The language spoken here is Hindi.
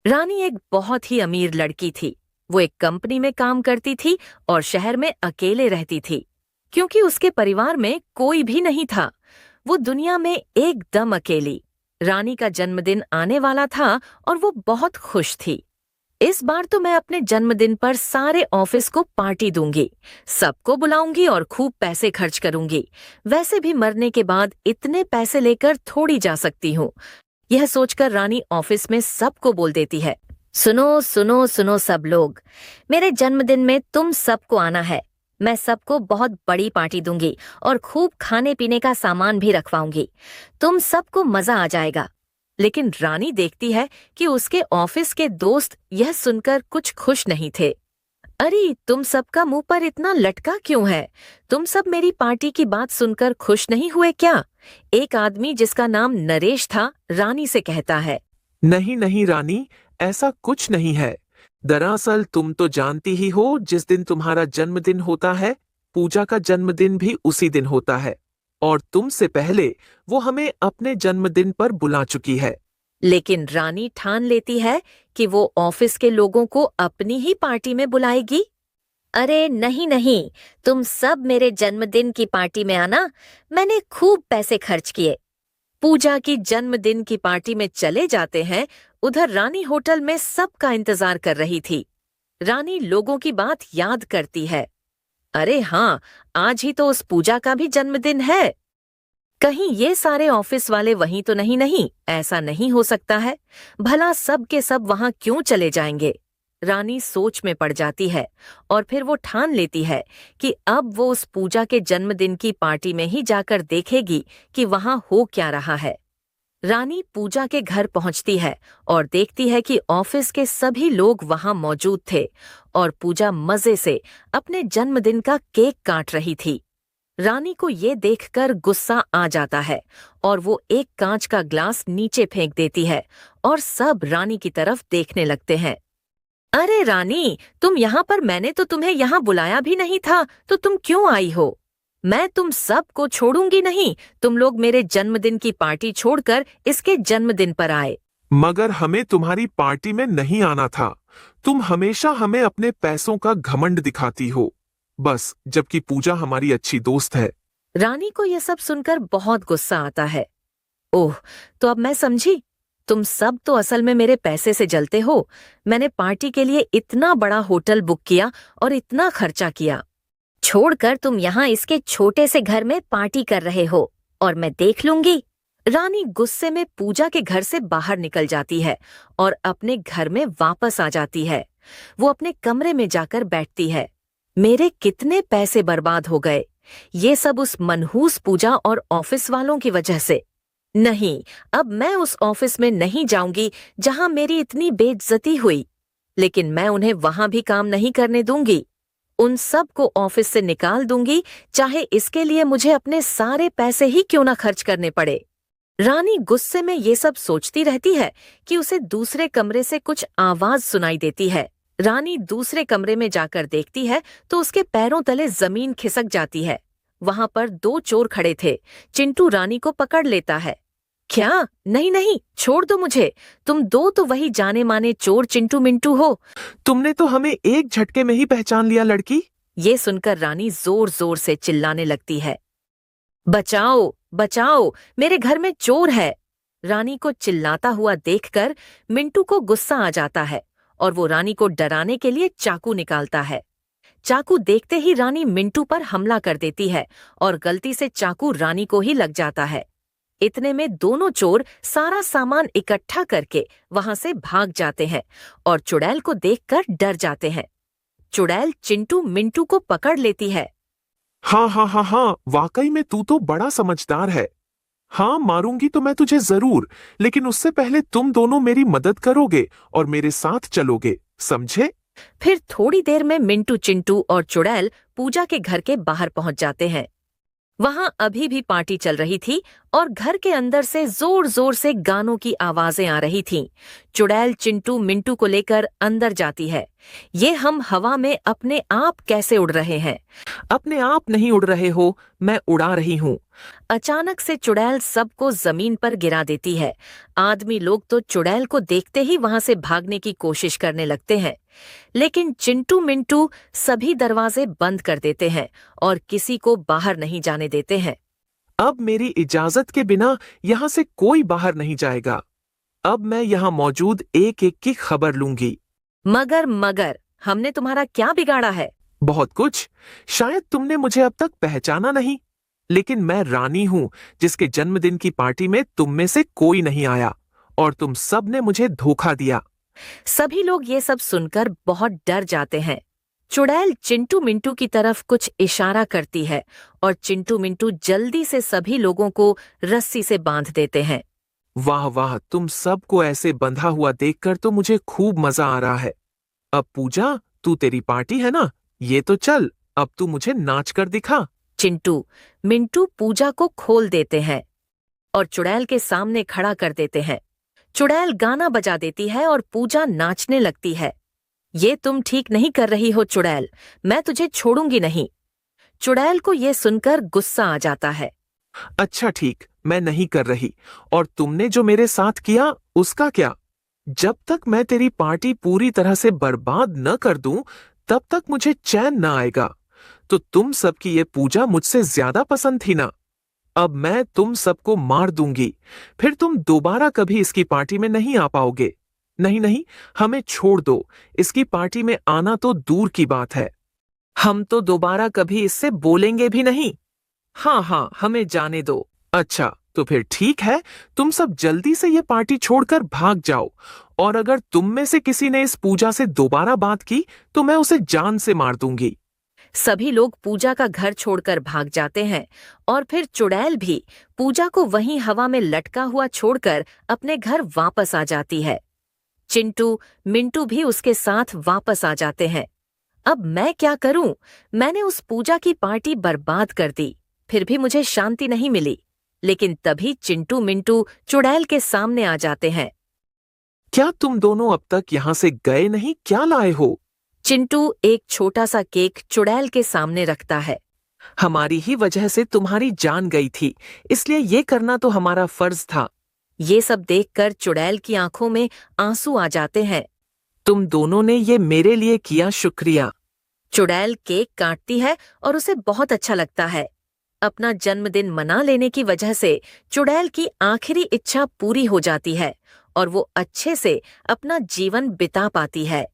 रानी एक बहुत ही अमीर लड़की थी। वो एक कंपनी में काम करती थी और शहर में अकेले रहती थी, क्योंकि उसके परिवार में कोई भी नहीं था। वो दुनिया में एकदम अकेली। रानी का जन्मदिन आने वाला था और वो बहुत खुश थी। इस बार तो मैं अपने जन्मदिन पर सारे ऑफिस को पार्टी दूंगी, सबको बुलाऊंगी और खूब पैसे खर्च करूंगी। वैसे भी मरने के बाद इतने पैसे लेकर थोड़ी जा सकती हूँ। यह सोचकर रानी ऑफिस में सबको बोल देती है, सुनो सुनो सुनो सब लोग, मेरे जन्मदिन में तुम सबको आना है। मैं सबको बहुत बड़ी पार्टी दूंगी और खूब खाने पीने का सामान भी रखवाऊंगी। तुम सबको मजा आ जाएगा। लेकिन रानी देखती है कि उसके ऑफिस के दोस्त यह सुनकर कुछ खुश नहीं थे। अरे, तुम सबका मुंह पर इतना लटका क्यों है? तुम सब मेरी पार्टी की बात सुनकर खुश नहीं हुए क्या? एक आदमी जिसका नाम नरेश था, रानी से कहता है। नहीं नहीं रानी, ऐसा कुछ नहीं है। दरअसल तुम तो जानती ही हो, जिस दिन तुम्हारा जन्मदिन होता है, पूजा का जन्मदिन भी उसी दिन होता है। और तुमसे पहले वो हमें अपने जन्मदिन पर बुला चुकी है। लेकिन रानी ठान लेती है कि वो ऑफिस के लोगों को अपनी ही पार्टी में बुलाएगी। अरे नहीं नहीं, तुम सब मेरे जन्मदिन की पार्टी में आना। मैंने खूब पैसे खर्च किए। पूजा की जन्मदिन की पार्टी में चले जाते हैं। उधर रानी होटल में सबका इंतजार कर रही थी। रानी लोगों की बात याद करती है। अरे हाँ, आज ही तो उस पूजा का भी जन्मदिन है। कहीं ये सारे ऑफिस वाले वहीं तो नहीं, ऐसा नहीं हो सकता है। भला सब के सब वहां क्यों चले जाएंगे? रानी सोच में पड़ जाती है और फिर वो ठान लेती है कि अब वो उस पूजा के जन्मदिन की पार्टी में ही जाकर देखेगी कि वहां हो क्या रहा है। रानी पूजा के घर पहुंचती है और देखती है कि ऑफिस के सभी लोग वहां मौजूद थे और पूजा मजे से अपने जन्मदिन का केक काट रही थी। रानी को ये देखकर गुस्सा आ जाता है और वो एक कांच का ग्लास नीचे फेंक देती है और सब रानी की तरफ देखने लगते हैं। अरे रानी, तुम यहाँ पर, मैंने तो तुम्हें यहाँ बुलाया भी नहीं था, तो तुम क्यों आई हो? मैं तुम सबको छोड़ूंगी नहीं। तुम लोग मेरे जन्मदिन की पार्टी छोड़कर इसके जन्मदिन पर आए। मगर हमें तुम्हारी पार्टी में नहीं आना था। तुम हमेशा हमें अपने पैसों का घमंड दिखाती हो, बस जबकि पूजा हमारी अच्छी दोस्त है। रानी को यह सब सुनकर बहुत गुस्सा आता है। ओह, तो अब मैं समझी। तुम सब तो असल में मेरे पैसे से जलते हो। मैंने पार्टी के लिए इतना बड़ा होटल बुक किया और इतना खर्चा किया, छोड़कर तुम यहाँ इसके छोटे से घर में पार्टी कर रहे हो, और मैं देख लूंगी। रानी गुस्से में पूजा के घर से बाहर निकल जाती है और अपने घर में वापस आ जाती है। वो अपने कमरे में जाकर बैठती है। मेरे कितने पैसे बर्बाद हो गए, ये सब उस मनहूस पूजा और ऑफिस वालों की वजह से। नहीं, अब मैं उस ऑफिस में नहीं जाऊंगी जहां मेरी इतनी बेइज्जती हुई। लेकिन मैं उन्हें वहां भी काम नहीं करने दूंगी। उन सब को ऑफिस से निकाल दूंगी, चाहे इसके लिए मुझे अपने सारे पैसे ही क्यों ना खर्च करने पड़े। रानी गुस्से में ये सब सोचती रहती है कि उसे दूसरे कमरे से कुछ आवाज सुनाई देती है। रानी दूसरे कमरे में जाकर देखती है तो उसके पैरों तले जमीन खिसक जाती है। वहां पर दो चोर खड़े थे। चिंटू रानी को पकड़ लेता है। क्या? नहीं नहीं, छोड़ दो मुझे। तुम दो तो वही जाने माने चोर चिंटू मिंटू हो। तुमने तो हमें एक झटके में ही पहचान लिया लड़की। ये सुनकर रानी जोर जोर से चिल्लाने लगती है। बचाओ बचाओ, मेरे घर में चोर है। रानी को चिल्लाता हुआ देखकर मिंटू को गुस्सा आ जाता है और वो रानी को डराने के लिए चाकू निकालता है। चाकू देखते ही रानी मिंटू पर हमला कर देती है और गलती से चाकू रानी को ही लग जाता है। इतने में दोनों चोर सारा सामान इकट्ठा करके वहां से भाग जाते हैं और चुड़ैल को देखकर डर जाते हैं। चुड़ैल चिंटू मिंटू को पकड़ लेती है। हाँ हाँ हाँ हाँ, वाकई में तू तो बड़ा समझदार है। हाँ, मारूंगी तो मैं तुझे जरूर, लेकिन उससे पहले तुम दोनों मेरी मदद करोगे और मेरे साथ चलोगे, समझे? फिर थोड़ी देर में मिंटू चिंटू और चुड़ैल पूजा के घर के बाहर पहुंच जाते हैं। वहां अभी भी पार्टी चल रही थी और घर के अंदर से जोर जोर से गानों की आवाजें आ रही थीं। चुड़ैल चिंटू मिंटू को लेकर अंदर जाती है। ये हम हवा में अपने आप कैसे उड़ रहे हैं? अपने आप नहीं उड़ रहे हो, मैं उड़ा रही हूँ। अचानक से चुड़ैल सबको जमीन पर गिरा देती है। आदमी लोग तो चुड़ैल को देखते ही वहां से भागने की कोशिश करने लगते हैं, लेकिन चिंटू मिंटू सभी दरवाजे बंद कर देते हैं और किसी को बाहर नहीं जाने देते हैं। अब मेरी इजाजत के बिना यहाँ से कोई बाहर नहीं जाएगा। अब मैं यहाँ मौजूद एक एक की खबर लूंगी। मगर हमने तुम्हारा क्या बिगाड़ा है? बहुत कुछ। शायद तुमने मुझे अब तक पहचाना नहीं, लेकिन मैं रानी हूँ जिसके जन्मदिन की पार्टी में तुम में से कोई नहीं आया और तुम सब ने मुझे धोखा दिया। सभी लोग ये सब सुनकर बहुत डर जाते हैं। चुड़ैल चिंटू मिंटू की तरफ कुछ इशारा करती है और चिंटू मिंटू जल्दी से सभी लोगों को रस्सी से बांध देते हैं। वाह वाह, तुम सबको ऐसे बंधा हुआ देखकर तो मुझे खूब मजा आ रहा है। अब पूजा, तू तेरी पार्टी है ना, ये तो चल, अब तू मुझे नाच कर दिखा। चिंटू मिंटू पूजा को खोल देते हैं और चुड़ैल के सामने खड़ा कर देते हैं। चुड़ैल गाना बजा देती है और पूजा नाचने लगती है। ये तुम ठीक नहीं कर रही हो चुड़ैल, मैं तुझे छोड़ूंगी नहीं। चुड़ैल को ये सुनकर गुस्सा आ जाता है। अच्छा ठीक, मैं नहीं कर रही। और तुमने जो मेरे साथ किया उसका क्या? जब तक मैं तेरी पार्टी पूरी तरह से बर्बाद न कर दूं, तब तक मुझे चैन न आएगा। तो तुम सबकी ये पूजा मुझसे ज्यादा पसंद थी ना? अब मैं तुम सबको मार दूंगी, फिर तुम दोबारा कभी इसकी पार्टी में नहीं आ पाओगे। नहीं नहीं, हमें छोड़ दो, इसकी पार्टी में आना तो दूर की बात है। हम तो दोबारा कभी इससे बोलेंगे भी नहीं। हाँ, हमें जाने दो। अच्छा, तो फिर ठीक है, तुम सब जल्दी से ये पार्टी छोड़कर भाग जाओ, और अगर तुम में से किसी ने इस पूजा से दोबारा बात की तो मैं उसे जान से मार दूंगी। सभी लोग पूजा का घर छोड़कर भाग जाते हैं और फिर चुड़ैल भी पूजा को वहीं हवा में लटका हुआ छोड़कर अपने घर वापस आ जाती है। चिंटू मिंटू भी उसके साथ वापस आ जाते हैं। अब मैं क्या करूं? मैंने उस पूजा की पार्टी बर्बाद कर दी, फिर भी मुझे शांति नहीं मिली। लेकिन तभी चिंटू मिंटू चुड़ैल के सामने आ जाते हैं। क्या तुम दोनों अब तक यहाँ से गए नहीं? क्या लाए हो? चिंटू एक छोटा सा केक चुड़ैल के सामने रखता है। हमारी ही वजह से तुम्हारी जान गई थी, इसलिए ये करना तो हमारा फर्ज था। ये सब देखकर चुड़ैल की आंखों में आंसू आ जाते हैं। तुम दोनों ने ये मेरे लिए किया, शुक्रिया। चुड़ैल केक काटती है और उसे बहुत अच्छा लगता है। अपना जन्मदिन मना लेने की वजह से चुड़ैल की आखिरी इच्छा पूरी हो जाती है और वो अच्छे से अपना जीवन बिता पाती है।